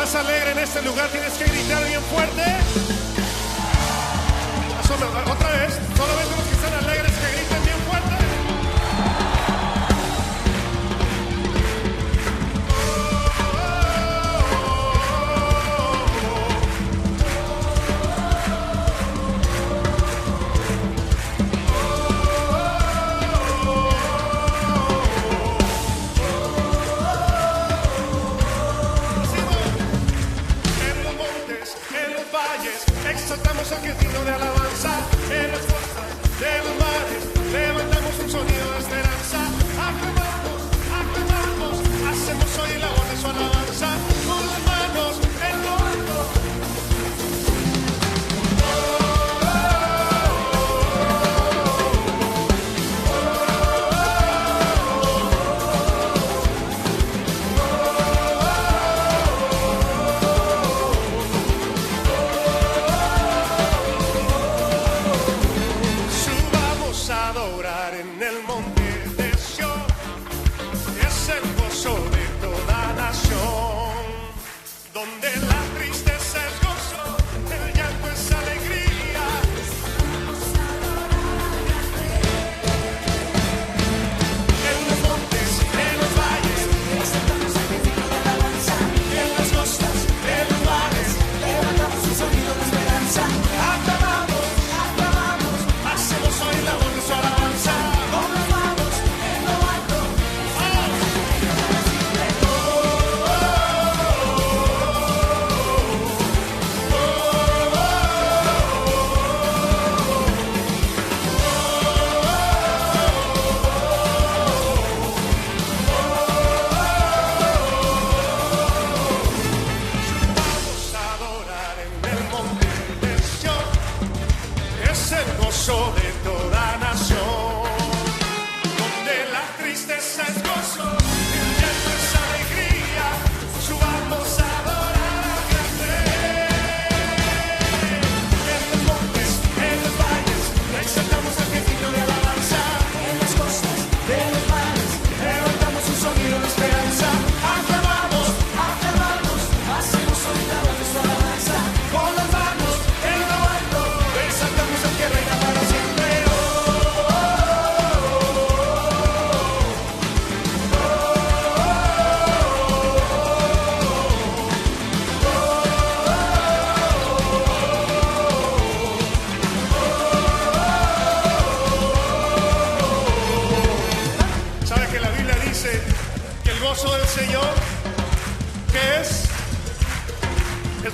estás alegre en este lugar, tienes que gritar bien fuerte. Otra vez, solamente los que están alegres que griten bien fuerte. Exaltamos al que es digno de alabanza, en las costas de los mares, levantamos un sonido de esperanza, aclamamos, aclamamos, hacemos hoy la voz de su alabanza, con las manos en lo alto.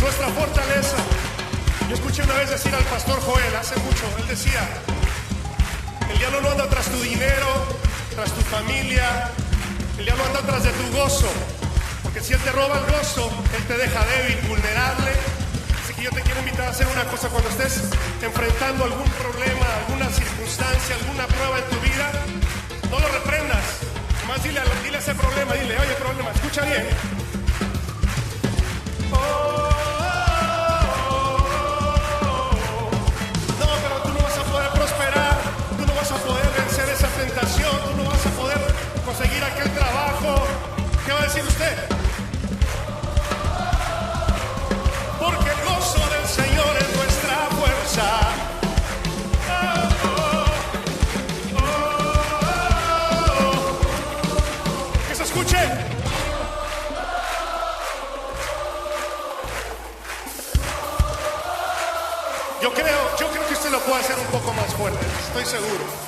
Nuestra fortaleza. Yo escuché una vez decir al pastor Joel hace mucho, él decía, el diablo no anda tras tu dinero, tras tu familia, el diablo anda tras de tu gozo, porque si él te roba el gozo, él te deja débil, vulnerable. Así que yo te quiero invitar a hacer una cosa cuando estés enfrentando algún problema, alguna circunstancia, alguna prueba en tu vida, no lo reprendas, más dile a ese problema, dile, oye problema, escucha bien. Tú no vas a poder conseguir aquel trabajo. ¿Qué va a decir usted? Porque el gozo del Señor es nuestra fuerza. Que se escuche. Yo creo que usted lo puede hacer un poco más fuerte. Estoy seguro.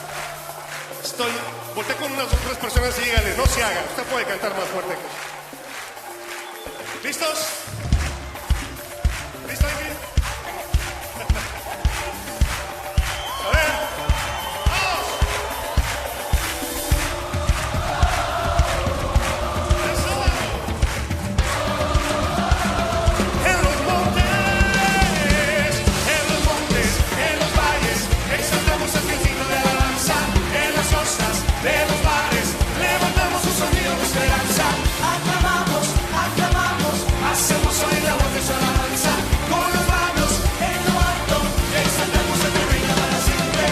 Volté con unas o tres personas y dígale, no se haga, usted puede cantar más fuerte que... ¿Listos? ¿Listo aquí? A ver, ¡vamos! ¡Eso! En los montes, en los valles, exaltamos al que es digno de alabanza. De los mares, levantamos un sonido de esperanza. Aclamamos, aclamamos, hacemos oír la voz de su alabanza. Con las manos en lo alto, exaltamos al que reina para siempre.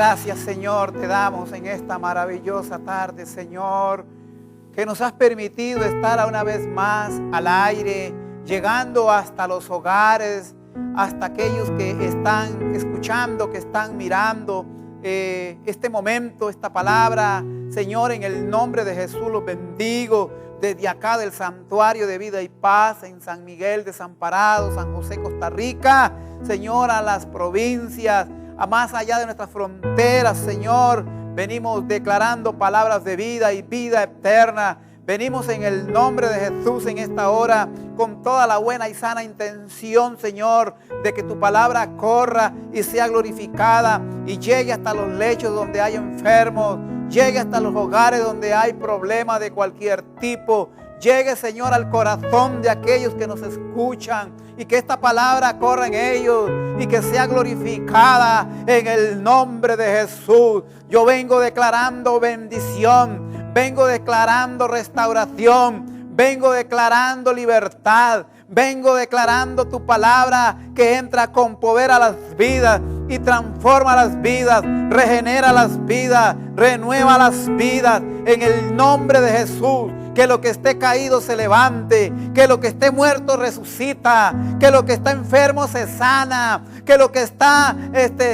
Gracias, Señor, te damos en esta maravillosa tarde, Señor, que nos has permitido estar una vez más al aire, llegando hasta los hogares, hasta aquellos que están escuchando, que están mirando este momento, esta palabra. Señor, en el nombre de Jesús los bendigo desde acá del Santuario de Vida y Paz en San Miguel Desamparado, San José, Costa Rica. Señor, a las provincias, a más allá de nuestras fronteras, Señor, venimos declarando palabras de vida y vida eterna. Venimos en el nombre de Jesús en esta hora con toda la buena y sana intención, Señor, de que tu palabra corra y sea glorificada y llegue hasta los lechos donde hay enfermos, llegue hasta los hogares donde hay problemas de cualquier tipo. Llegue, Señor, al corazón de aquellos que nos escuchan y que esta palabra corra en ellos y que sea glorificada en el nombre de Jesús. Yo vengo declarando bendición, vengo declarando restauración, vengo declarando libertad, vengo declarando tu palabra que entra con poder a las vidas y transforma las vidas, regenera las vidas, renueva las vidas en el nombre de Jesús. Que lo que esté caído se levante, que lo que esté muerto resucita, que lo que está enfermo se sana, que lo que está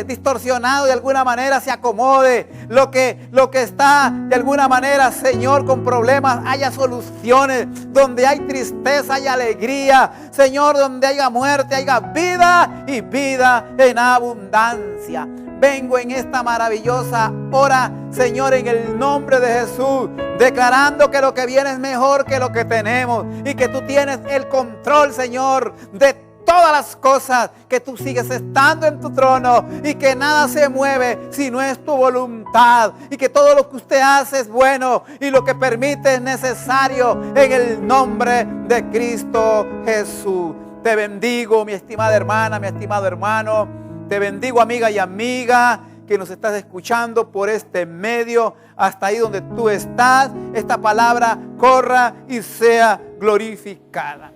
distorsionado de alguna manera se acomode, lo que está de alguna manera, Señor, con problemas haya soluciones, donde hay tristeza hay alegría, Señor, donde haya muerte haya vida y vida en abundancia. Vengo en esta maravillosa hora, Señor, en el nombre de Jesús, declarando que lo que viene es mejor que lo que tenemos y que tú tienes el control, Señor, de todas las cosas, que tú sigues estando en tu trono y que nada se mueve si no es tu voluntad y que todo lo que usted hace es bueno y lo que permite es necesario en el nombre de Cristo Jesús. Te bendigo, mi estimada hermana, mi estimado hermano. Te bendigo, amiga y amiga, que nos estás escuchando por este medio, hasta ahí donde tú estás. Esta palabra corra y sea glorificada.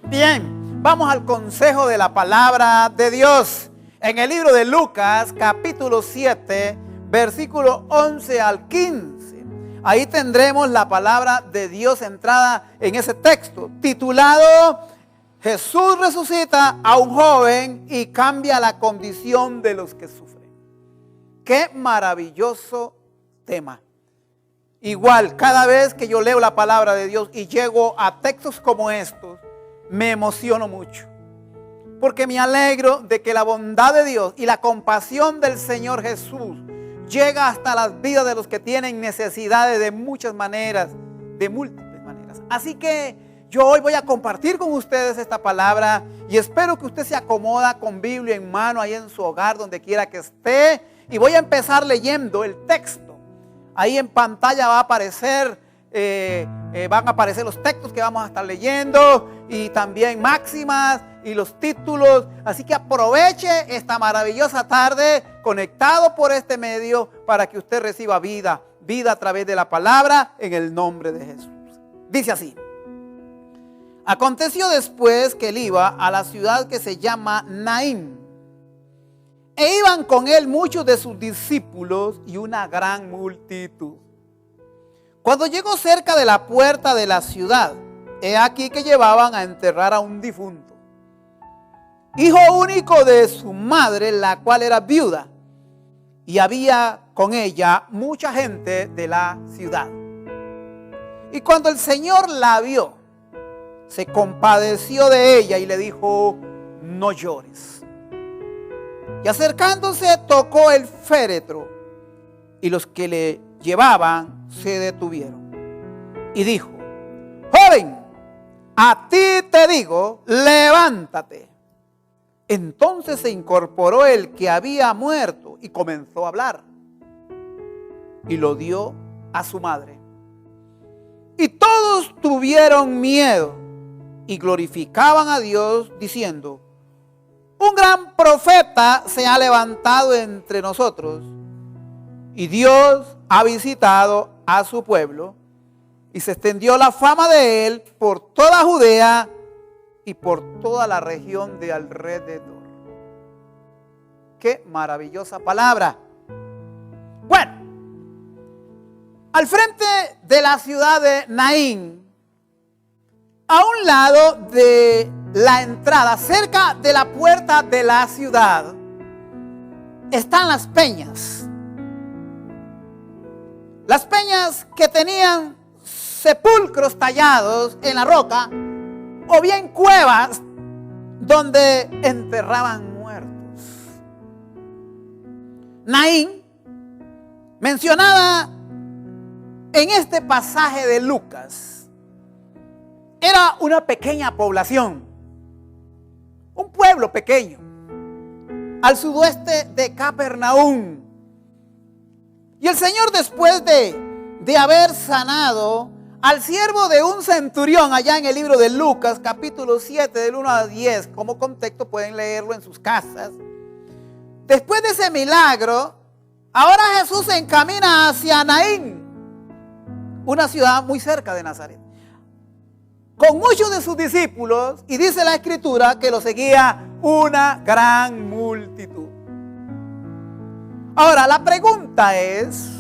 Bien, vamos al consejo de la palabra de Dios. En el libro de Lucas, capítulo 7, versículo 11 al 15. Ahí tendremos la palabra de Dios centrada en ese texto, titulado Jesús resucita a un joven y cambia la condición de los que sufren. Qué maravilloso tema. Igual, cada vez que yo leo la palabra de Dios y llego a textos como estos, me emociono mucho. Porque me alegro de que la bondad de Dios y la compasión del Señor Jesús llega hasta las vidas de los que tienen necesidades de muchas maneras, de múltiples maneras. Así que yo hoy voy a compartir con ustedes esta palabra y espero que usted se acomoda con Biblia en mano ahí en su hogar, donde quiera que esté. Y voy a empezar leyendo el texto. Ahí en pantalla va a aparecer, van a aparecer los textos que vamos a estar leyendo y también máximas y los títulos. Así que aproveche esta maravillosa tarde conectado por este medio para que usted reciba vida a través de la palabra en el nombre de Jesús. Dice así. Aconteció después que él iba a la ciudad que se llama Naín, e iban con él muchos de sus discípulos y una gran multitud. Cuando llegó cerca de la puerta de la ciudad, he aquí que llevaban a enterrar a un difunto, hijo único de su madre, la cual era viuda, y había con ella mucha gente de la ciudad. Y cuando el Señor la vio, se compadeció de ella y le dijo: no llores. Y acercándose tocó el féretro, y los que le llevaban se detuvieron. Y dijo: joven, a ti te digo, levántate. Entonces se incorporó el que había muerto y comenzó a hablar. Y lo dio a su madre. Y todos tuvieron miedo y glorificaban a Dios diciendo: un gran profeta se ha levantado entre nosotros y Dios ha visitado a su pueblo. Y se extendió la fama de él por toda Judea y por toda la región de alrededor. Qué maravillosa palabra. al frente de la ciudad de Naín, a un lado de la entrada, cerca de la puerta de la ciudad, están las peñas. Las peñas que tenían sepulcros tallados en la roca o bien cuevas donde enterraban muertos. Naín, mencionada en este pasaje de Lucas, era una pequeña población, un pueblo pequeño, al sudoeste de Capernaum. Y el Señor, después de haber sanado al siervo de un centurión, allá en el libro de Lucas, capítulo 7, del 1 a 10, como contexto pueden leerlo en sus casas. Después de ese milagro, ahora Jesús se encamina hacia Naín, una ciudad muy cerca de Nazaret, con muchos de sus discípulos, y dice la Escritura que lo seguía una gran multitud. Ahora, la pregunta es,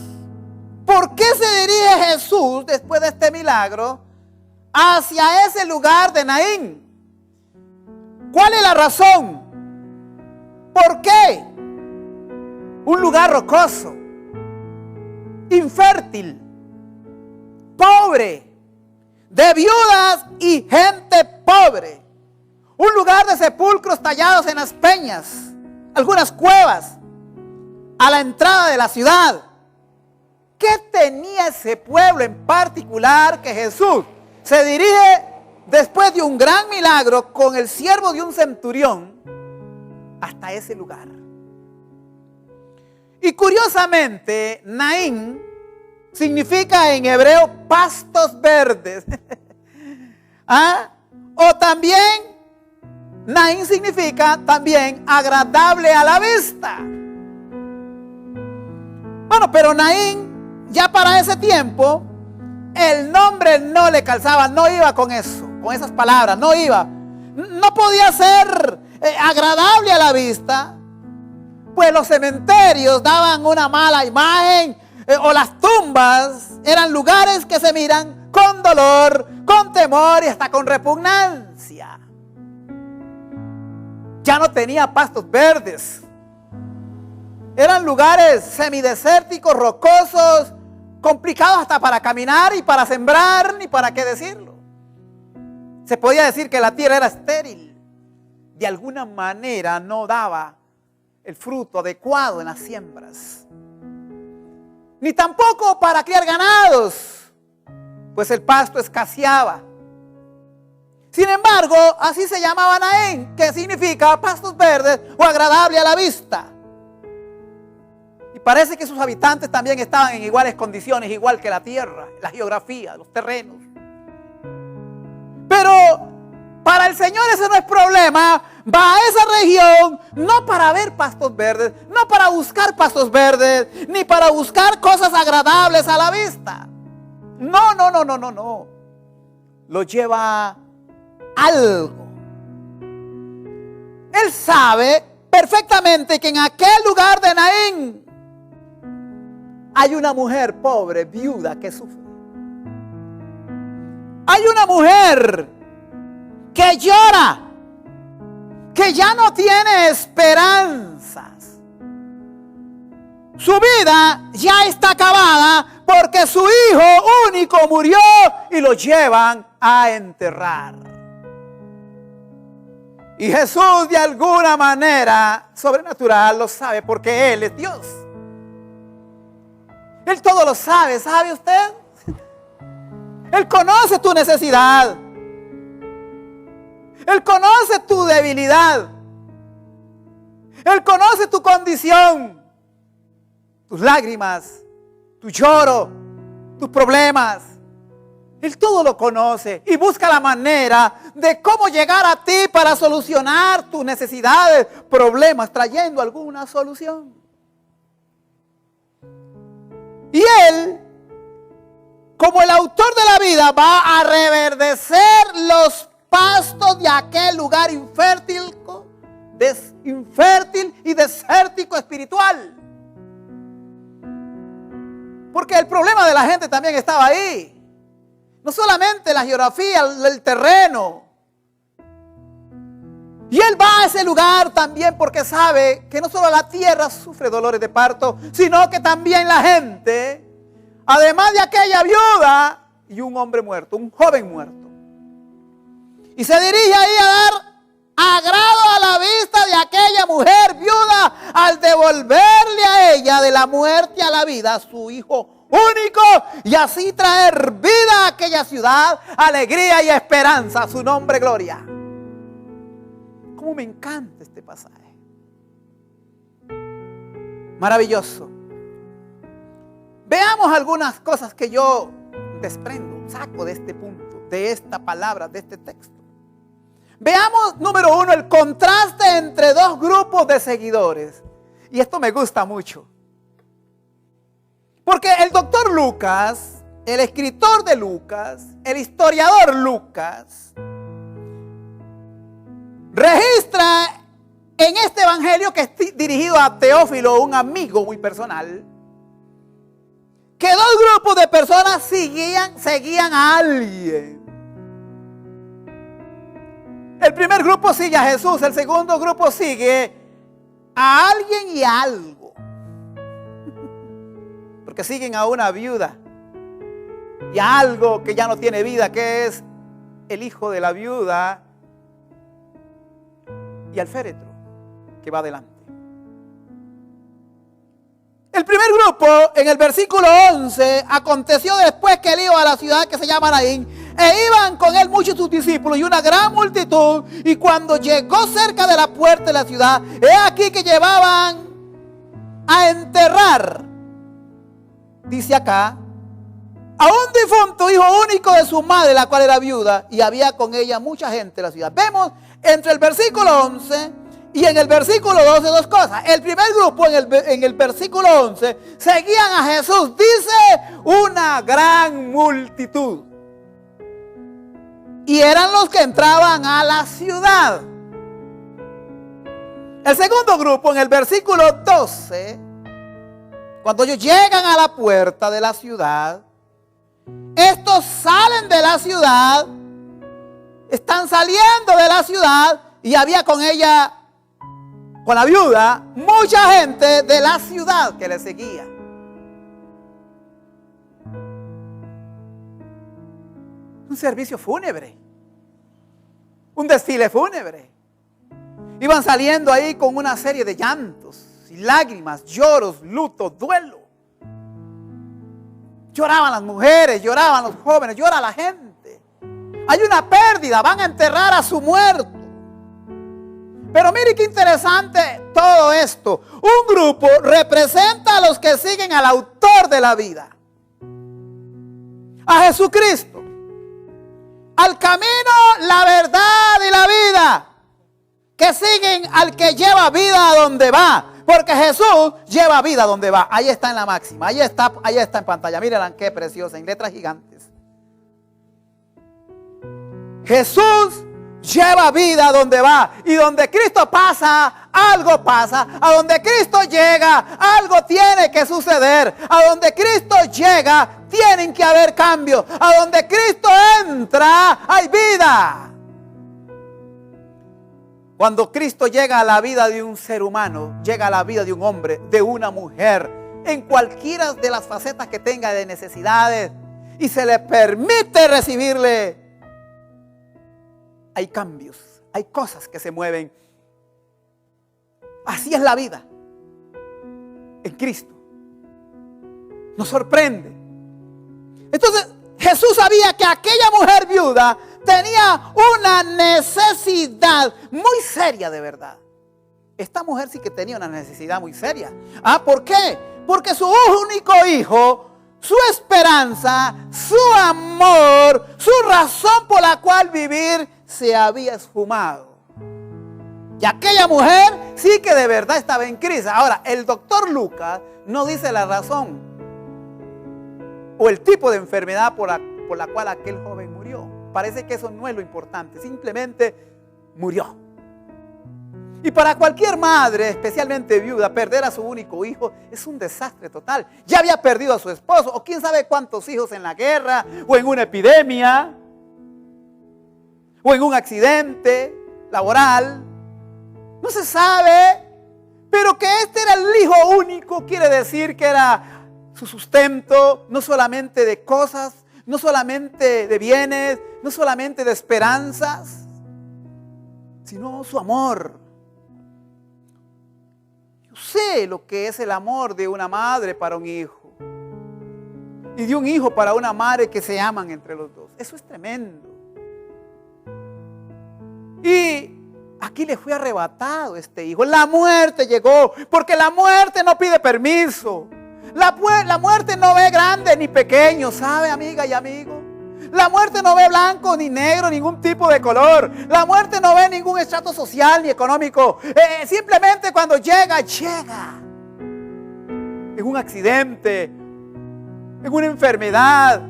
¿por qué se dirige Jesús, después de este milagro, hacia ese lugar de Naín? ¿Cuál es la razón? ¿Por qué? Un lugar rocoso, infértil, pobre, de viudas y gente pobre. Un lugar de sepulcros tallados en las peñas, algunas cuevas, a la entrada de la ciudad. ¿Qué tenía ese pueblo en particular que Jesús se dirige después de un gran milagro con el siervo de un centurión hasta ese lugar? Y curiosamente, Naín significa en hebreo pastos verdes. ¿Ah? O también, Naín significa también agradable a la vista. Bueno, pero Naín, ya para ese tiempo, el nombre no le calzaba, no iba con eso, con esas palabras, no iba. No podía ser agradable a la vista, pues los cementerios daban una mala imagen, o las tumbas eran lugares que se miran con dolor, con temor y hasta con repugnancia. Ya no tenía pastos verdes. Eran lugares semidesérticos, rocosos, complicados hasta para caminar y para sembrar, ni para qué decirlo. Se podía decir que la tierra era estéril. De alguna manera no daba el fruto adecuado en las siembras. Ni tampoco para criar ganados, pues el pasto escaseaba. Sin embargo, así se llamaba Naín, que significa pastos verdes o agradable a la vista. Y parece que sus habitantes también estaban en iguales condiciones, igual que la tierra, la geografía, los terrenos. Pero para el Señor ese no es problema. Va a esa región no para ver pastos verdes, no para buscar pastos verdes, ni para buscar cosas agradables a la vista. No. Lo lleva algo. Él sabe perfectamente que en aquel lugar de Naín hay una mujer pobre, viuda, que sufre. Hay una mujer que llora, que ya no tiene esperanzas. Su vida ya está acabada porque su hijo único murió y lo llevan a enterrar. Y Jesús, de alguna manera sobrenatural, lo sabe porque Él es Dios. Él todo lo sabe, ¿sabe usted? Él conoce tu necesidad. Él conoce tu debilidad. Él conoce tu condición, tus lágrimas, tu lloro, tus problemas. Él todo lo conoce y busca la manera de cómo llegar a ti para solucionar tus necesidades, problemas, trayendo alguna solución. Y Él, como el autor de la vida, va a reverdecer los pastos de aquel lugar infértil y desértico espiritual. Porque el problema de la gente también estaba ahí. No solamente la geografía, el terreno. Y él va a ese lugar también porque sabe que no solo la tierra sufre dolores de parto, sino que también la gente, además de aquella viuda y un hombre muerto, un joven muerto. Y se dirige ahí a dar agrado a la vista de aquella mujer viuda al devolverle a ella de la muerte a la vida a su hijo único y así traer vida a aquella ciudad, alegría y esperanza, a su nombre gloria. Cómo me encanta este pasaje. Maravilloso. Veamos algunas cosas que yo desprendo, saco de este punto, de esta palabra, de este texto. Veamos, número 1, el contraste entre dos grupos de seguidores. Y esto me gusta mucho. Porque el doctor Lucas, el escritor de Lucas, el historiador Lucas, registra en este evangelio que es dirigido a Teófilo, un amigo muy personal, que dos grupos de personas seguían a alguien. El primer grupo sigue a Jesús, el segundo grupo sigue a alguien y a algo. Porque siguen a una viuda y a algo que ya no tiene vida, que es el hijo de la viuda y al féretro que va adelante. El primer grupo, en el versículo 11, aconteció después que él iba a la ciudad que se llama Naín, e iban con él muchos de sus discípulos y una gran multitud, y cuando llegó cerca de la puerta de la ciudad, he aquí que llevaban a enterrar, dice acá, a un difunto hijo único de su madre, la cual era viuda, y había con ella mucha gente en la ciudad. Vemos entre el versículo 11 y en el versículo 12 dos cosas. El primer grupo en el versículo 11 seguían a Jesús, dice, una gran multitud. Y eran los que entraban a la ciudad. El segundo grupo en el versículo 12, cuando ellos llegan a la puerta de la ciudad, estos salen de la ciudad, están saliendo de la ciudad y había con ella, con la viuda, mucha gente de la ciudad que le seguía. Un servicio fúnebre, un desfile fúnebre. Iban saliendo ahí con una serie de llantos y lágrimas, lloros, luto, duelo. Lloraban las mujeres, lloraban los jóvenes, llora la gente. Hay una pérdida, van a enterrar a su muerto. Pero mire qué interesante todo esto. Un grupo representa a los que siguen al autor de la vida, a Jesucristo, al camino, la verdad y la vida, que siguen al que lleva vida a donde va, porque Jesús lleva vida a donde va. Ahí está en la máxima, ahí está en pantalla. Miren qué preciosa, en letras gigantes. Jesús lleva vida a donde va, y donde Cristo pasa, algo pasa. A donde Cristo llega, algo tiene que suceder. A donde Cristo llega, tienen que haber cambios. A donde Cristo entra, hay vida. Cuando Cristo llega a la vida de un ser humano, llega a la vida de un hombre, de una mujer, en cualquiera de las facetas que tenga de necesidades, y se le permite recibirle, hay cambios, hay cosas que se mueven. Así es la vida en Cristo. Nos sorprende. Entonces Jesús sabía que aquella mujer viuda tenía una necesidad muy seria de verdad. Esta mujer sí que tenía una necesidad muy seria. ¿Por qué? Porque su único hijo, su esperanza, su amor, su razón por la cual vivir, se había esfumado. Y aquella mujer sí que de verdad estaba en crisis. Ahora, el doctor Lucas no dice la razón o el tipo de enfermedad por la cual aquel joven murió. Parece que eso no es lo importante, simplemente murió. Y para cualquier madre, especialmente viuda, perder a su único hijo es un desastre total. Ya había perdido a su esposo, o quién sabe cuántos hijos en la guerra, o en una epidemia, o en un accidente laboral. No se sabe, pero que este era el hijo único quiere decir que era su sustento, no solamente de cosas, no solamente de bienes, no solamente de esperanzas, sino su amor. Yo sé lo que es el amor de una madre para un hijo y de un hijo para una madre que se aman entre los dos. Eso es tremendo. Y aquí le fue arrebatado este hijo. La muerte llegó, porque la muerte no pide permiso. La muerte no ve grande ni pequeño, ¿sabe, amiga y amigo? La muerte no ve blanco ni negro, ningún tipo de color. La muerte no ve ningún estrato social ni económico. Simplemente cuando llega, llega. En un accidente, en una enfermedad.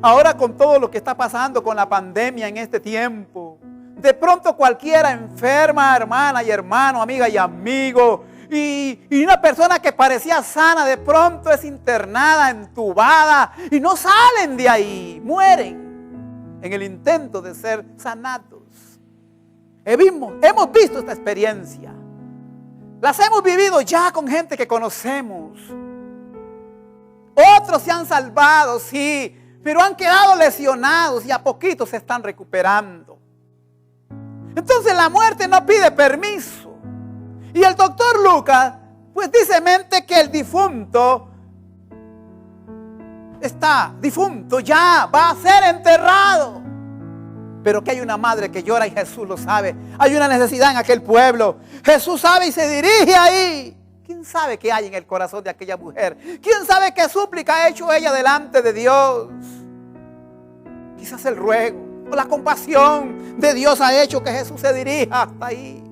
Ahora con todo lo que está pasando con la pandemia en este tiempo. De pronto cualquiera enferma, hermana y hermano, amiga y amigo. Y una persona que parecía sana de pronto es internada, entubada y no salen de ahí, mueren en el intento de ser sanados. Hemos visto esta experiencia, las hemos vivido ya con gente que conocemos. Otros se han salvado, sí, pero han quedado lesionados y a poquito se están recuperando. Entonces la muerte no pide permiso. Y el doctor Lucas, pues dice mente que el difunto está difunto, ya va a ser enterrado. Pero que hay una madre que llora y Jesús lo sabe. Hay una necesidad en aquel pueblo. Jesús sabe y se dirige ahí. ¿Quién sabe qué hay en el corazón de aquella mujer? ¿Quién sabe qué súplica ha hecho ella delante de Dios? Quizás el ruego o la compasión de Dios ha hecho que Jesús se dirija hasta ahí.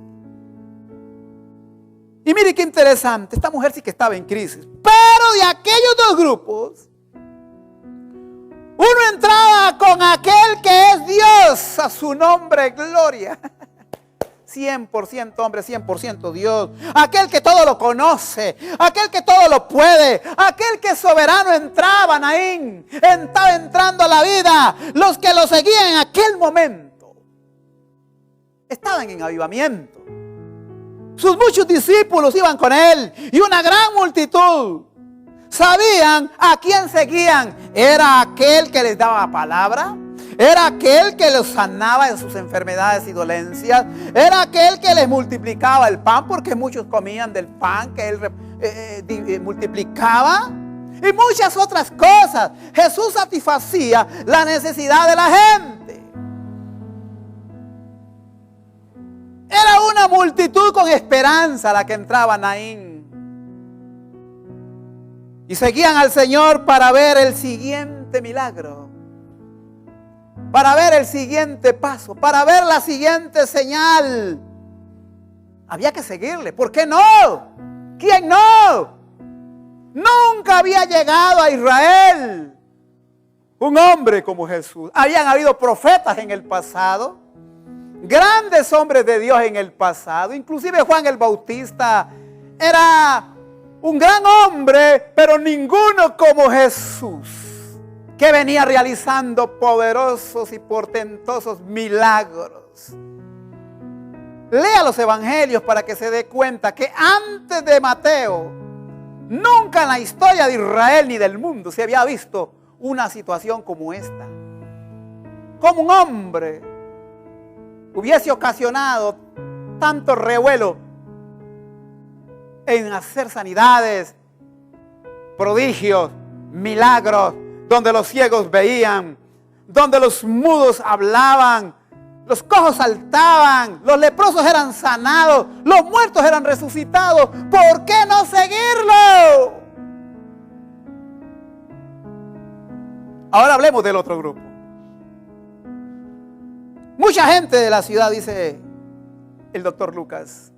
Y mire qué interesante, esta mujer sí que estaba en crisis. Pero de aquellos dos grupos, uno entraba con aquel que es Dios, a su nombre, gloria. 100% hombre, 100% Dios. Aquel que todo lo conoce, aquel que todo lo puede, aquel que es soberano entraba, Naín, estaba entrando a la vida. Los que lo seguían en aquel momento estaban en avivamiento. Sus muchos discípulos iban con él y una gran multitud sabían a quién seguían. Era aquel que les daba palabra, era aquel que los sanaba en sus enfermedades y dolencias, era aquel que les multiplicaba el pan, porque muchos comían del pan que él multiplicaba, y muchas otras cosas. Jesús satisfacía la necesidad de la gente. Era una multitud con esperanza la que entraba Naín. Y seguían al Señor para ver el siguiente milagro, para ver el siguiente paso, para ver la siguiente señal. Había que seguirle. ¿Por qué no? ¿Quién no? Nunca había llegado a Israel un hombre como Jesús. Habían habido profetas en el pasado, grandes hombres de Dios en el pasado. Inclusive Juan el Bautista era un gran hombre, pero ninguno como Jesús, que venía realizando poderosos y portentosos milagros. Lea los evangelios para que se dé cuenta que antes de Mateo, nunca en la historia de Israel ni del mundo se había visto una situación como esta. Como un hombre hubiese ocasionado tanto revuelo en hacer sanidades, prodigios, milagros, donde los ciegos veían, donde los mudos hablaban, los cojos saltaban, los leprosos eran sanados, los muertos eran resucitados. ¿Por qué no seguirlo? Ahora hablemos del otro grupo. Mucha gente de la ciudad, dice el doctor Lucas,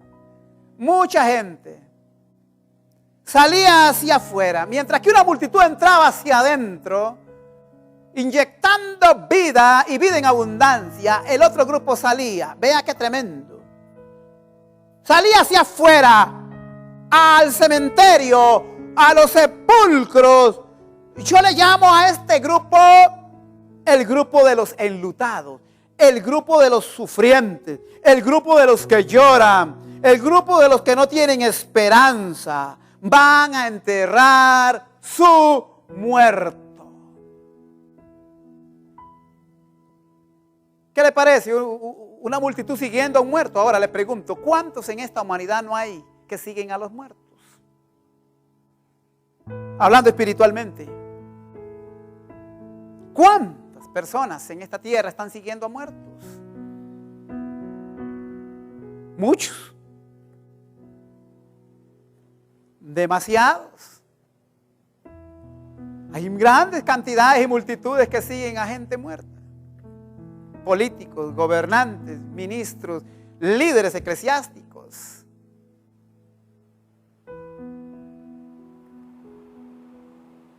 mucha gente salía hacia afuera, mientras que una multitud entraba hacia adentro, inyectando vida y vida en abundancia. El otro grupo salía. Vea qué tremendo. salía hacia afuera, al cementerio, a los sepulcros. Yo le llamo a este grupo el grupo de los enlutados, el grupo de los sufrientes, el grupo de los que lloran, el grupo de los que no tienen esperanza. Van a enterrar su muerto. ¿Qué le parece? Una multitud siguiendo a un muerto. Ahora le pregunto, ¿cuántos en esta humanidad no hay que siguen a los muertos? Hablando espiritualmente. ¿Cuántas personas en esta tierra están siguiendo a muertos? Muchos. Demasiados. Hay grandes cantidades y multitudes que siguen a gente muerta. Políticos, gobernantes, ministros, líderes eclesiásticos.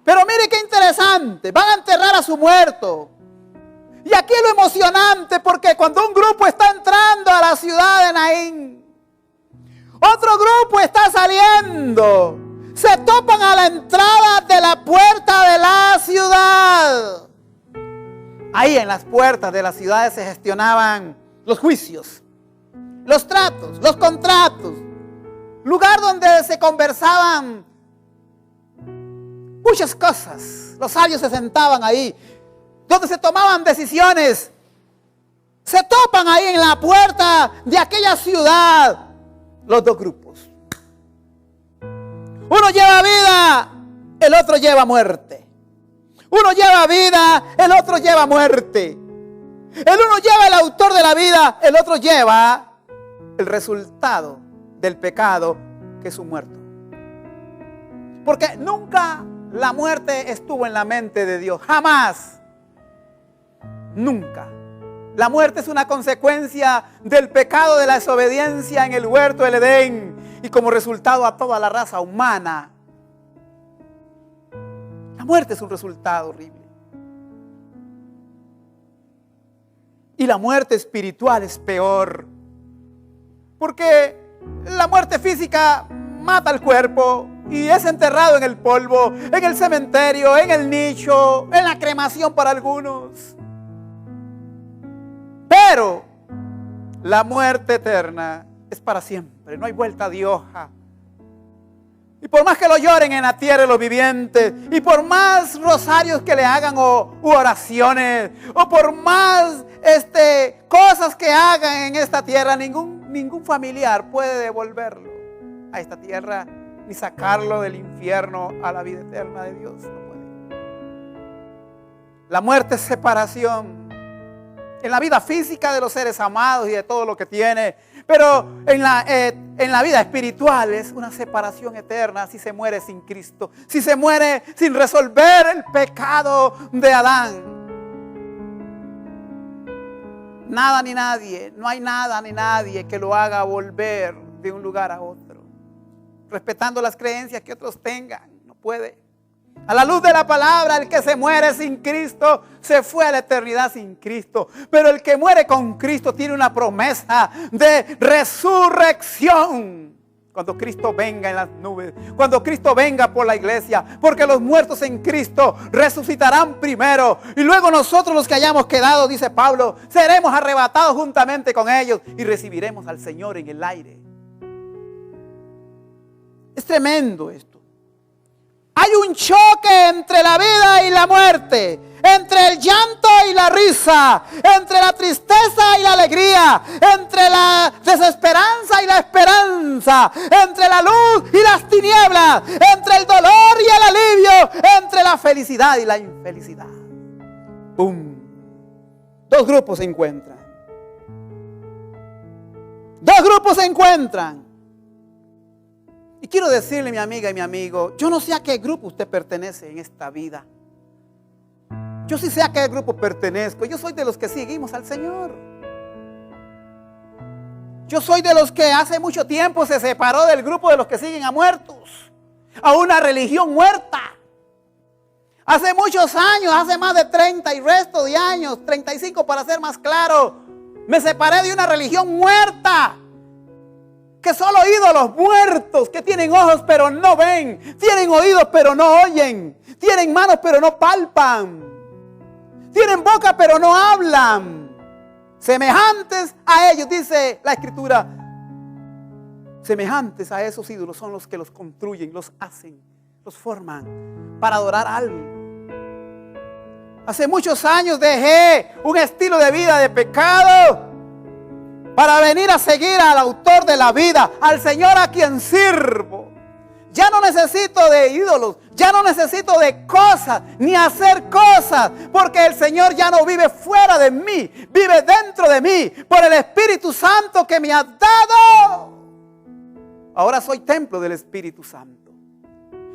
Pero mire qué interesante, van a enterrar a su muerto. Y aquí lo emocionante, porque cuando un grupo está entrando a la ciudad de Naín, otro grupo está saliendo, se topan a la entrada de la puerta de la ciudad. Ahí en las puertas de las ciudades se gestionaban los juicios, los tratos, los contratos, lugar donde se conversaban muchas cosas. Los sabios se sentaban ahí, donde se tomaban decisiones. Se topan ahí en la puerta de aquella ciudad los dos grupos. Uno lleva vida, el otro lleva muerte. Uno lleva vida, el otro lleva muerte. El uno lleva el autor de la vida, el otro lleva el resultado del pecado, que es su muerto. Porque nunca la muerte estuvo en la mente de Dios, jamás. Nunca. La muerte es una consecuencia del pecado de la desobediencia en el huerto del Edén y como resultado a toda la raza humana. La muerte es un resultado horrible. Y la muerte espiritual es peor. Porque la muerte física mata el cuerpo y es enterrado en el polvo, en el cementerio, en el nicho, en la cremación para algunos. Pero la muerte eterna es para siempre, no hay vuelta de hoja. Y por más que lo lloren en la tierra los vivientes, y por más rosarios que le hagan u oraciones, o por más cosas que hagan en esta tierra, ningún familiar puede devolverlo a esta tierra, ni sacarlo del infierno a la vida eterna de Dios. No puede. La muerte es separación en la vida física de los seres amados y de todo lo que tiene, pero en la vida espiritual es una separación eterna si se muere sin Cristo, si se muere sin resolver el pecado de Adán. Nada ni nadie, no hay nada ni nadie que lo haga volver de un lugar a otro, respetando las creencias que otros tengan. No puede. A la luz de la palabra, el que se muere sin Cristo se fue a la eternidad sin Cristo. Pero el que muere con Cristo tiene una promesa de resurrección. Cuando Cristo venga en las nubes, cuando Cristo venga por la iglesia, porque los muertos en Cristo resucitarán primero. Y luego nosotros los que hayamos quedado, dice Pablo, seremos arrebatados juntamente con ellos y recibiremos al Señor en el aire. Es tremendo esto. Hay un choque entre la vida y la muerte, entre el llanto y la risa, entre la tristeza y la alegría, entre la desesperanza y la esperanza, entre la luz y las tinieblas, entre el dolor y el alivio, entre la felicidad y la infelicidad. ¡Pum! Dos grupos se encuentran. Dos grupos se encuentran. Y quiero decirle, mi amiga y mi amigo, yo no sé a qué grupo usted pertenece en esta vida. Yo sí sé a qué grupo pertenezco. Yo soy de los que seguimos al Señor. Yo soy de los que hace mucho tiempo se separó del grupo de los que siguen a muertos, a una religión muerta. Hace muchos años, hace más de 30 y resto de años, 35 para ser más claro, me separé de una religión muerta. que solo ídolos muertos, que tienen ojos pero no ven, tienen oídos pero no oyen, tienen manos pero no palpan, tienen boca pero no hablan. Semejantes a ellos, dice la Escritura, semejantes a esos ídolos son los que los construyen, los hacen, los forman para adorar algo. Hace muchos años dejé un estilo de vida de pecado para venir a seguir al autor de la vida, al Señor a quien sirvo. Ya no necesito de ídolos, ya no necesito de cosas, ni hacer cosas, porque el Señor ya no vive fuera de mí, vive dentro de mí, por el Espíritu Santo que me ha dado. Ahora soy templo del Espíritu Santo.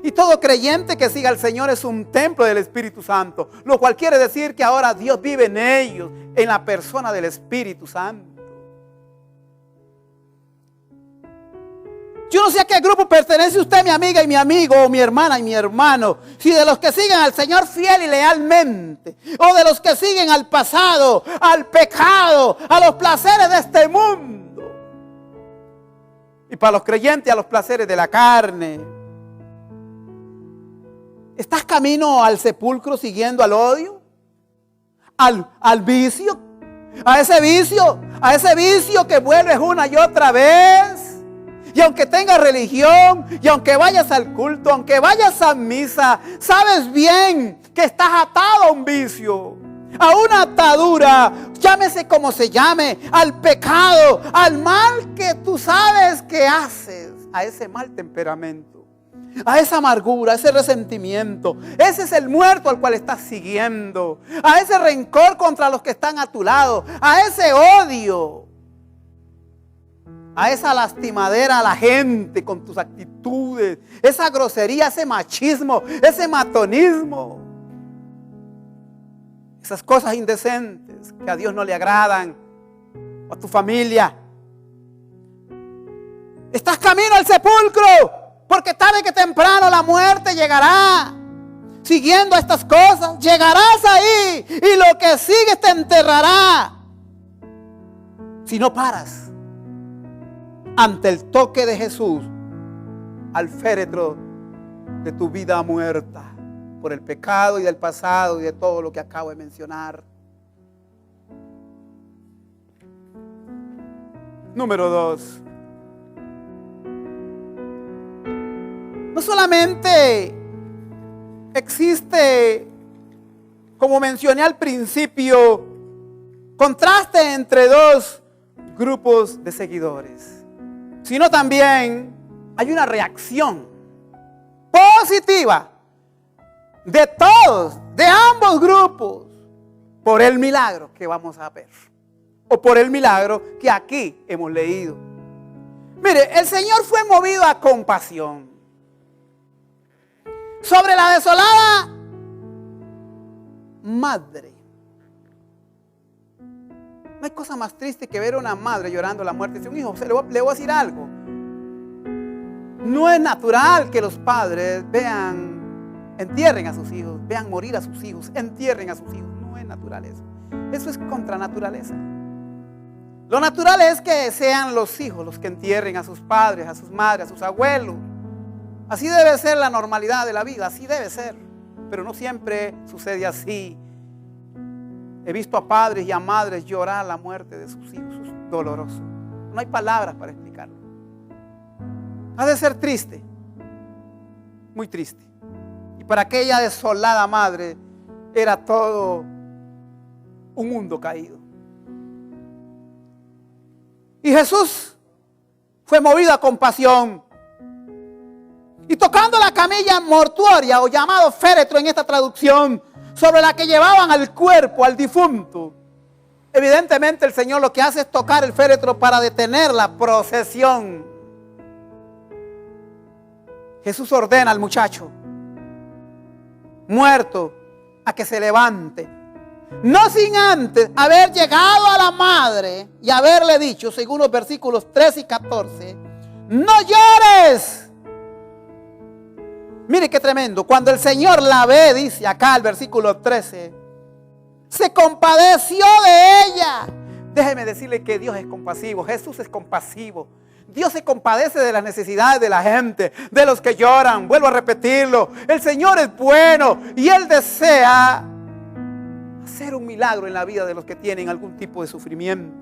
Y todo creyente que siga al Señor es un templo del Espíritu Santo, lo cual quiere decir que ahora Dios vive en ellos, en la persona del Espíritu Santo. Yo no sé a qué grupo pertenece usted, mi amiga y mi amigo, o mi hermana y mi hermano. Si de los que siguen al Señor fiel y lealmente, o de los que siguen al pasado, al pecado, a los placeres de este mundo. Y para los creyentes, a los placeres de la carne. ¿Estás camino al sepulcro siguiendo al odio? ¿Al vicio? ¿A ese vicio que vuelves una y otra vez? Y aunque tengas religión, y aunque vayas al culto, aunque vayas a misa, sabes bien que estás atado a un vicio, a una atadura, llámese como se llame, al pecado, al mal que tú sabes que haces, a ese mal temperamento, a esa amargura, a ese resentimiento. Ese es el muerto al cual estás siguiendo, a ese rencor contra los que están a tu lado, a ese odio, a esa lastimadera a la gente con tus actitudes, esa grosería, ese machismo, ese matonismo, esas cosas indecentes que a Dios no le agradan, o a tu familia. Estás camino al sepulcro, porque tarde que temprano la muerte llegará. Siguiendo estas cosas, llegarás ahí y lo que sigues te enterrará. Si no paras ante el toque de Jesús al féretro de tu vida muerta por el pecado y del pasado y de todo lo que acabo de mencionar. Número 2. No solamente existe, como mencioné al principio, contraste entre dos grupos de seguidores, sino también hay una reacción positiva de todos, de ambos grupos, por el milagro que vamos a ver, o por el milagro que aquí hemos leído. Mire, el Señor fue movido a compasión sobre la desolada madre. No hay cosa más triste que ver a una madre llorando la muerte de un hijo. Le voy a decir algo. No es natural que los padres entierren a sus hijos, vean morir a sus hijos, entierren a sus hijos. No es natural eso. Eso es contra naturaleza. Lo natural es que sean los hijos los que entierren a sus padres, a sus madres, a sus abuelos. Así debe ser la normalidad de la vida, así debe ser. Pero no siempre sucede así. He visto a padres y a madres llorar la muerte de sus hijos, es doloroso. No hay palabras para explicarlo. Ha de ser triste, muy triste. Y para aquella desolada madre era todo un mundo caído. Y Jesús fue movido a compasión. Y tocando la camilla mortuoria, o llamado féretro en esta traducción, sobre la que llevaban al cuerpo, al difunto. Evidentemente el Señor lo que hace es tocar el féretro para detener la procesión. Jesús ordena al muchacho muerto a que se levante. No sin antes haber llegado a la madre y haberle dicho, según los versículos 13 y 14, no llores. Mire qué tremendo. Cuando el Señor la ve, dice acá el versículo 13, se compadeció de ella. Déjeme decirle que Dios es compasivo. Jesús es compasivo. Dios se compadece de las necesidades de la gente, de los que lloran. Vuelvo a repetirlo. El Señor es bueno y Él desea hacer un milagro en la vida de los que tienen algún tipo de sufrimiento.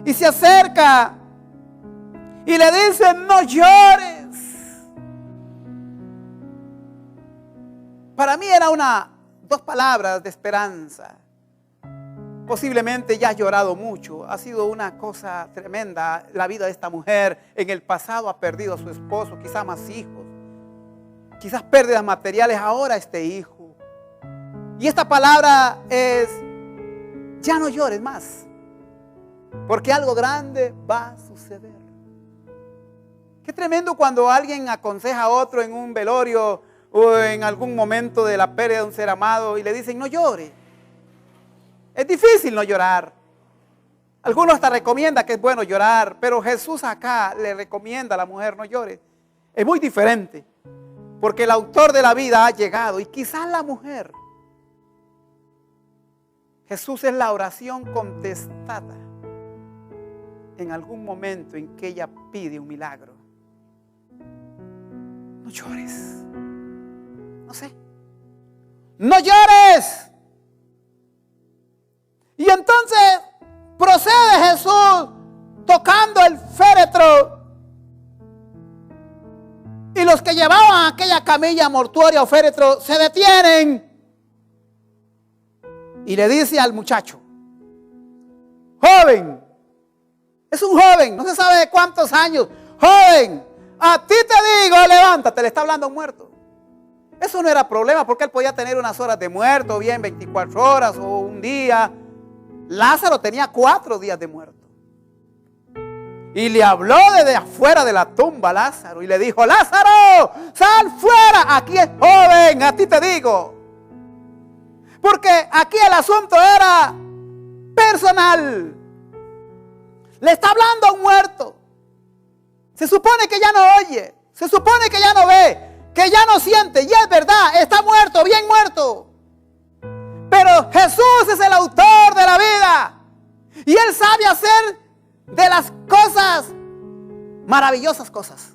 Y se acerca y le dice: no llores. Para mí era dos palabras de esperanza. Posiblemente ya has llorado mucho. Ha sido una cosa tremenda la vida de esta mujer. En el pasado ha perdido a su esposo, quizás más hijos, quizás pérdidas materiales, ahora este hijo. Y esta palabra es: ya no llores más, porque algo grande va a suceder. Qué tremendo cuando alguien aconseja a otro en un velorio o en algún momento de la pérdida de un ser amado y le dicen: no llore. Es difícil no llorar. Algunos hasta recomiendan que es bueno llorar, pero Jesús acá le recomienda a la mujer: no llore. Es muy diferente, porque el autor de la vida ha llegado. Y quizás la mujer, Jesús es la oración contestada en algún momento en que ella pide un milagro. No llores. No sé. No llores. Y entonces procede Jesús tocando el féretro. Y los que llevaban aquella camilla mortuoria o féretro se detienen. Y le dice al muchacho: joven, es un joven, no se sabe de cuántos años. Joven, a ti te digo, levántate. Le está hablando a un muerto. Eso no era problema, porque él podía tener unas horas de muerto, bien 24 horas o un día. Lázaro tenía 4 días de muerto. Y le habló desde afuera de la tumba a Lázaro y le dijo: Lázaro, sal fuera. Aquí es joven, a ti te digo. Porque aquí el asunto era personal. Le está hablando a un muerto. Se supone que ya no oye, se supone que ya no ve, que ya no siente. Y es verdad, está muerto, bien muerto. Pero Jesús es el autor de la vida. Y Él sabe hacer de las cosas maravillosas cosas.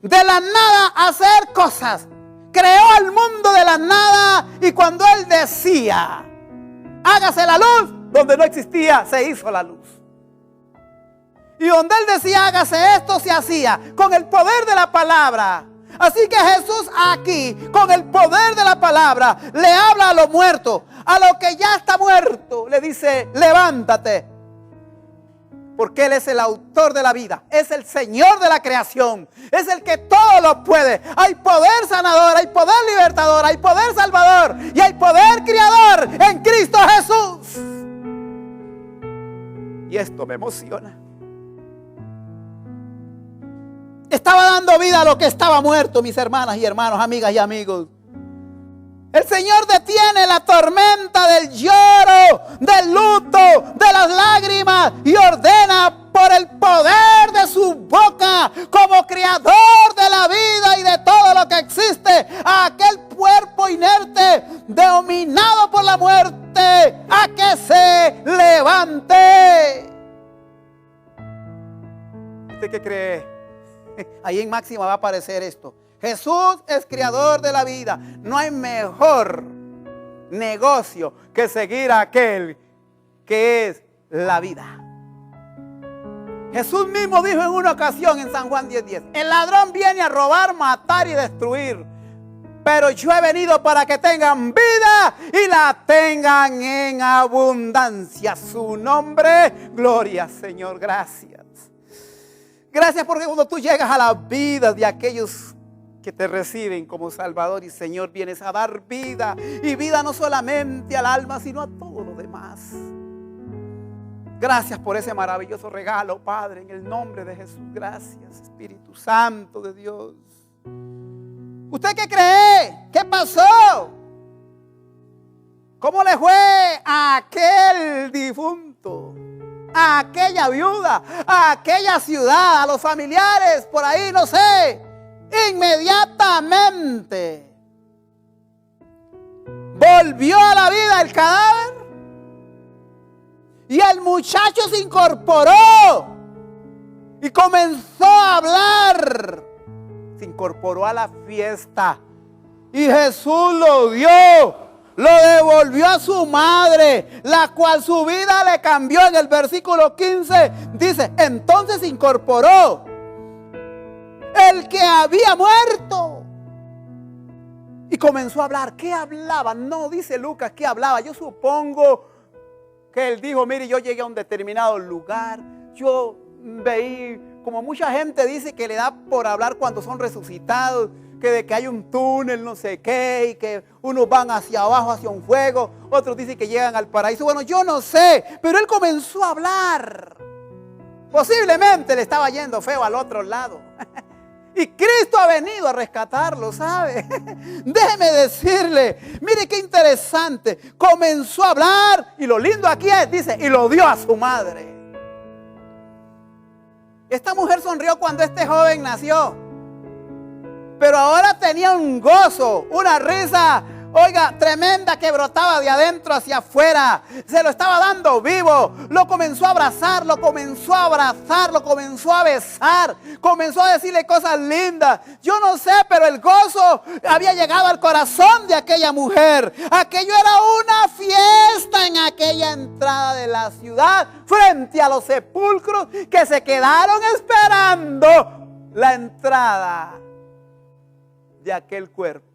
De la nada hacer cosas. Creó al mundo de la nada. Y cuando Él decía: hágase la luz, donde no existía, se hizo la luz. Y donde Él decía: hágase esto, se hacía. Con el poder de la palabra. Así que Jesús aquí, con el poder de la palabra, le habla a lo muerto, a lo que ya está muerto. Le dice: levántate. Porque Él es el autor de la vida, es el Señor de la creación, es el que todo lo puede. Hay poder sanador, hay poder libertador, hay poder salvador y hay poder creador en Cristo Jesús. Y esto me emociona. Estaba dando vida a lo que estaba muerto, mis hermanas y hermanos, amigas y amigos. El Señor detiene la tormenta del lloro, del luto, de las lágrimas y ordena por el poder de su boca, como creador de la vida y de todo lo que existe, a aquel cuerpo inerte dominado por la muerte, a que se levante. ¿Usted qué cree? Ahí en Máxima va a aparecer esto. Jesús es creador de la vida. No hay mejor negocio que seguir a aquel que es la vida. Jesús mismo dijo en una ocasión en San Juan 10:10: el ladrón viene a robar, matar y destruir, pero yo he venido para que tengan vida y la tengan en abundancia. Su nombre, gloria, Señor, gracias. Gracias porque cuando tú llegas a la vida de aquellos que te reciben como Salvador y Señor, vienes a dar vida. Y vida no solamente al alma, sino a todo lo demás. Gracias por ese maravilloso regalo, Padre, en el nombre de Jesús. Gracias, Espíritu Santo de Dios. ¿Usted qué cree? ¿Qué pasó? ¿Cómo le fue a aquel difunto? A aquella viuda, a aquella ciudad, a los familiares, por ahí, no sé. Inmediatamente volvió a la vida el cadáver y el muchacho se incorporó y comenzó a hablar. Se incorporó a la fiesta y Jesús lo dio, lo devolvió a su madre, la cual su vida le cambió. En el versículo 15 dice, entonces se incorporó el que había muerto y comenzó a hablar. ¿Qué hablaba? No dice Lucas qué hablaba. Yo supongo que él dijo, mire, yo llegué a un determinado lugar, yo veí, como mucha gente dice que le da por hablar cuando son resucitados, que de que hay un túnel, no sé qué, y que unos van hacia abajo, hacia un fuego, otros dicen que llegan al paraíso. Bueno, yo no sé, pero él comenzó a hablar. Posiblemente le estaba yendo feo al otro lado. Y Cristo ha venido a rescatarlo, ¿sabe? Déjeme decirle, mire qué interesante. Comenzó a hablar y lo lindo aquí es, dice, y lo dio a su madre. Esta mujer sonrió cuando este joven nació. Pero ahora tenía un gozo, una risa, oiga, tremenda, que brotaba de adentro hacia afuera. Se lo estaba dando vivo. Lo comenzó a abrazar, lo comenzó a abrazar, lo comenzó a besar. Comenzó a decirle cosas lindas. Yo no sé, pero el gozo había llegado al corazón de aquella mujer. Aquello era una fiesta en aquella entrada de la ciudad, frente a los sepulcros que se quedaron esperando la entrada de aquel cuerpo.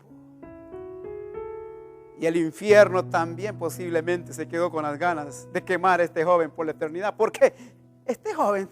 Y el infierno también posiblemente se quedó con las ganas de quemar a este joven por la eternidad, porque este joven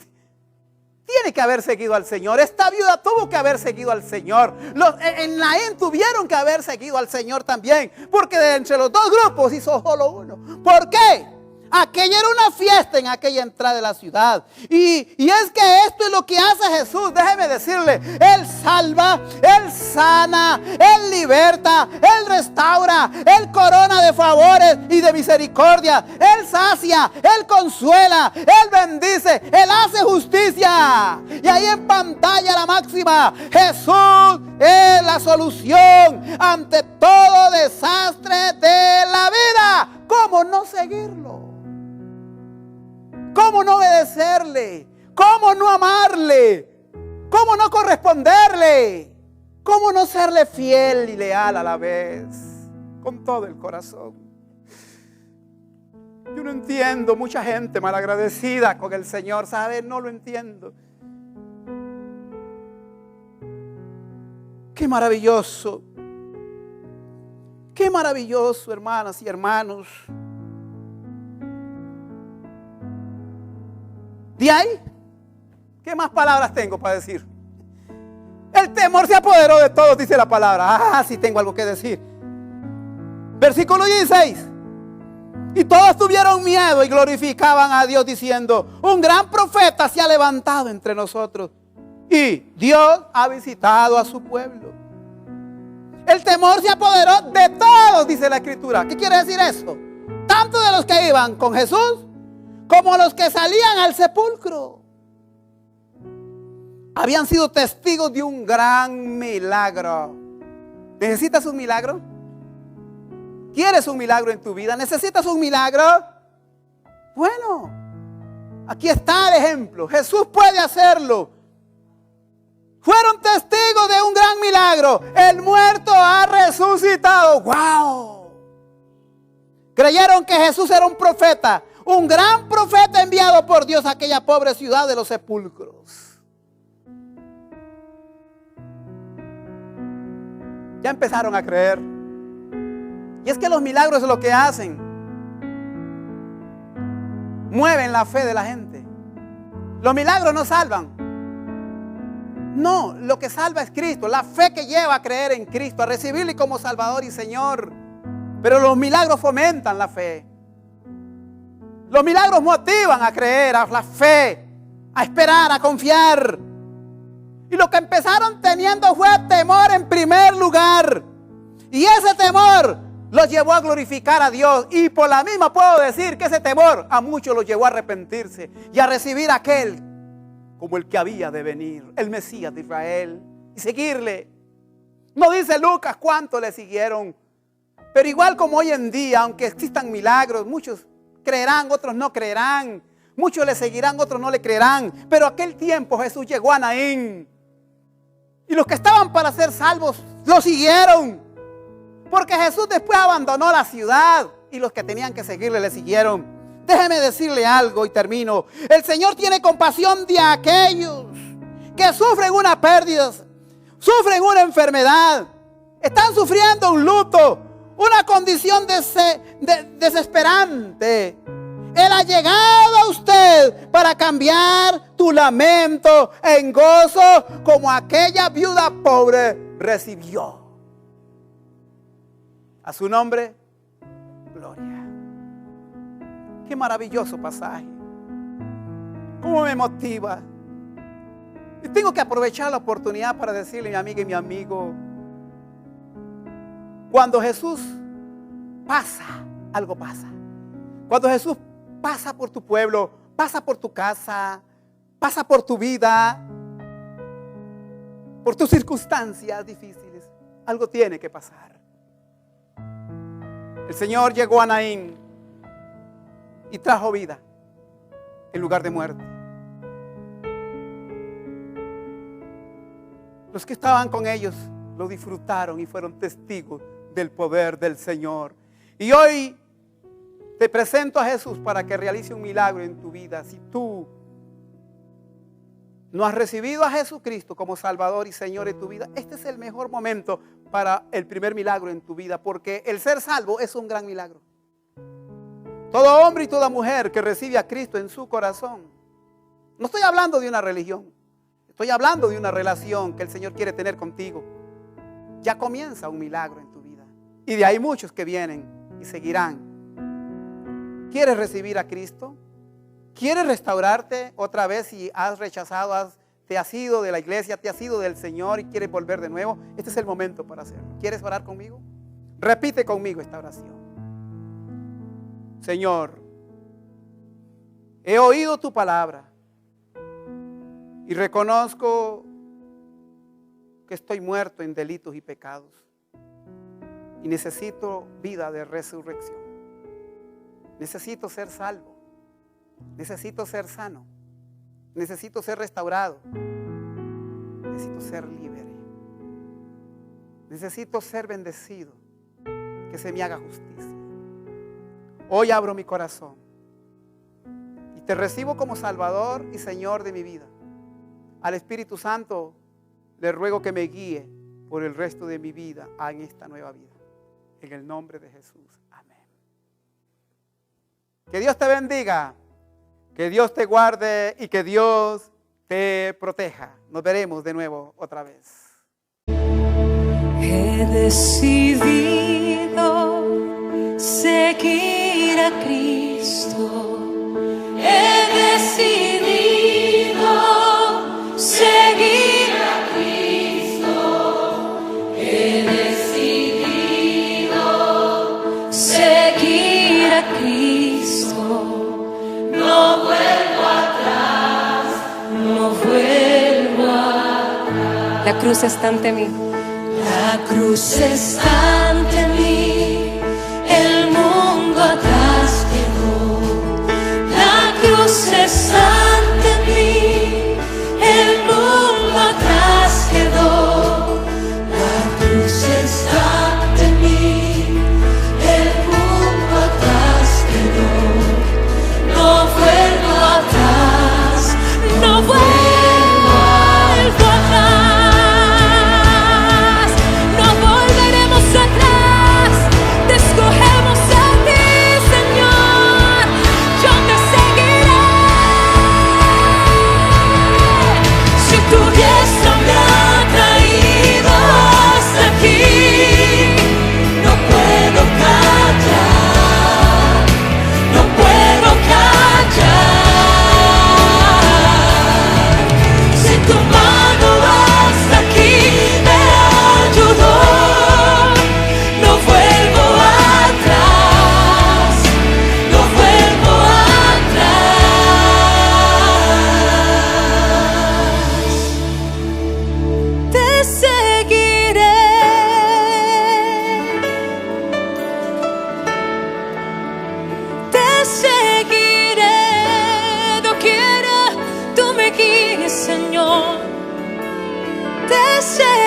tiene que haber seguido al Señor. Esta viuda tuvo que haber seguido al Señor. Los en Naín tuvieron que haber seguido al Señor también, porque de entre los dos grupos hizo solo uno. ¿Por qué? Aquella era una fiesta en aquella entrada de la ciudad. Y es que esto es lo que hace Jesús. Déjeme decirle, Él salva, Él sana, Él liberta, Él restaura, Él corona de favores y de misericordia, Él sacia, Él consuela, Él bendice, Él hace justicia. Y ahí en pantalla la máxima, Jesús es la solución ante todo desastre de la vida. ¿Cómo no seguirlo? ¿Cómo no obedecerle? ¿Cómo no amarle? ¿Cómo no corresponderle? ¿Cómo no serle fiel y leal a la vez? Con todo el corazón. Yo no entiendo mucha gente malagradecida con el Señor, ¿sabe? No lo entiendo. Qué maravilloso. Qué maravilloso, hermanas y hermanos. ¿De ahí? ¿Qué más palabras tengo para decir? El temor se apoderó de todos, dice la palabra. Sí tengo algo que decir. Versículo 16. Y todos tuvieron miedo y glorificaban a Dios diciendo, un gran profeta se ha levantado entre nosotros y Dios ha visitado a su pueblo. El temor se apoderó de todos, dice la Escritura. ¿Qué quiere decir esto? Tanto de los que iban con Jesús como los que salían al sepulcro. Habían sido testigos de un gran milagro. ¿Necesitas un milagro? ¿Quieres un milagro en tu vida? ¿Necesitas un milagro? Bueno, aquí está el ejemplo. Jesús puede hacerlo. Fueron testigos de un gran milagro. El muerto ha resucitado. ¡Wow! Creyeron que Jesús era un profeta. Un gran profeta enviado por Dios a aquella pobre ciudad de los sepulcros. Ya empezaron a creer. Y es que los milagros es lo que hacen. Mueven la fe de la gente. Los milagros no salvan. No, lo que salva es Cristo. La fe que lleva a creer en Cristo, a recibirle como Salvador y Señor. Pero los milagros fomentan la fe. Los milagros motivan a creer, a la fe, a esperar, a confiar. Y lo que empezaron teniendo fue temor en primer lugar. Y ese temor los llevó a glorificar a Dios. Y por la misma puedo decir que ese temor a muchos los llevó a arrepentirse y a recibir a aquel como el que había de venir, el Mesías de Israel, y seguirle. No dice Lucas cuánto le siguieron. Pero igual como hoy en día, aunque existan milagros, muchos creerán, otros no creerán. Muchos le seguirán, otros no le creerán. Pero aquel tiempo Jesús llegó a Naín. Y los que estaban para ser salvos lo siguieron. Porque Jesús después abandonó la ciudad. Y los que tenían que seguirle le siguieron. Déjeme decirle algo y termino. El Señor tiene compasión de aquellos que sufren una pérdida, sufren una enfermedad, están sufriendo un luto, una condición desesperante. Él ha llegado a usted para cambiar tu lamento en gozo, como aquella viuda pobre recibió. A su nombre, gloria. Qué maravilloso pasaje. Cómo me motiva. Y tengo que aprovechar la oportunidad para decirle a mi amiga y mi amigo, cuando Jesús pasa, algo pasa. Cuando Jesús pasa por tu pueblo, pasa por tu casa, pasa por tu vida, por tus circunstancias difíciles, algo tiene que pasar. El Señor llegó a Naín y trajo vida en lugar de muerte. Los que estaban con ellos lo disfrutaron y fueron testigos del poder del Señor. Y hoy te presento a Jesús para que realice un milagro en tu vida. Si tú no has recibido a Jesucristo como Salvador y Señor en tu vida, este es el mejor momento para el primer milagro en tu vida, porque el ser salvo es un gran milagro. Todo hombre y toda mujer que recibe a Cristo en su corazón, no estoy hablando de una religión, estoy hablando de una relación que el Señor quiere tener contigo. Ya comienza un milagro en tu vida. Y de ahí muchos que vienen y seguirán. ¿Quieres recibir a Cristo? ¿Quieres restaurarte otra vez si has rechazado, te has ido de la iglesia, te has ido del Señor y quieres volver de nuevo? Este es el momento para hacerlo. ¿Quieres orar conmigo? Repite conmigo esta oración. Señor, he oído tu palabra y reconozco que estoy muerto en delitos y pecados y necesito vida de resurrección. Necesito ser salvo, necesito ser sano, necesito ser restaurado, necesito ser libre, necesito ser bendecido, que se me haga justicia. Hoy abro mi corazón y te recibo como Salvador y Señor de mi vida. Al Espíritu Santo le ruego que me guíe por el resto de mi vida en esta nueva vida. En el nombre de Jesús. Amén. Que Dios te bendiga, que Dios te guarde y que Dios te proteja. Nos veremos de nuevo otra vez. He decidido seguir a Cristo. He decidido seguir a Cristo. He decidido seguir a Cristo. No vuelvo atrás, no vuelvo atrás. La cruz está ante mí. La cruz está ante mí, el mundo atrás quedó. La cruz está ante mí, el mundo atrás quedó. La cruz está ante mí, el mundo atrás quedó. No vuelvo atrás, no vuelvo atrás. Volveremos atrás. presencia.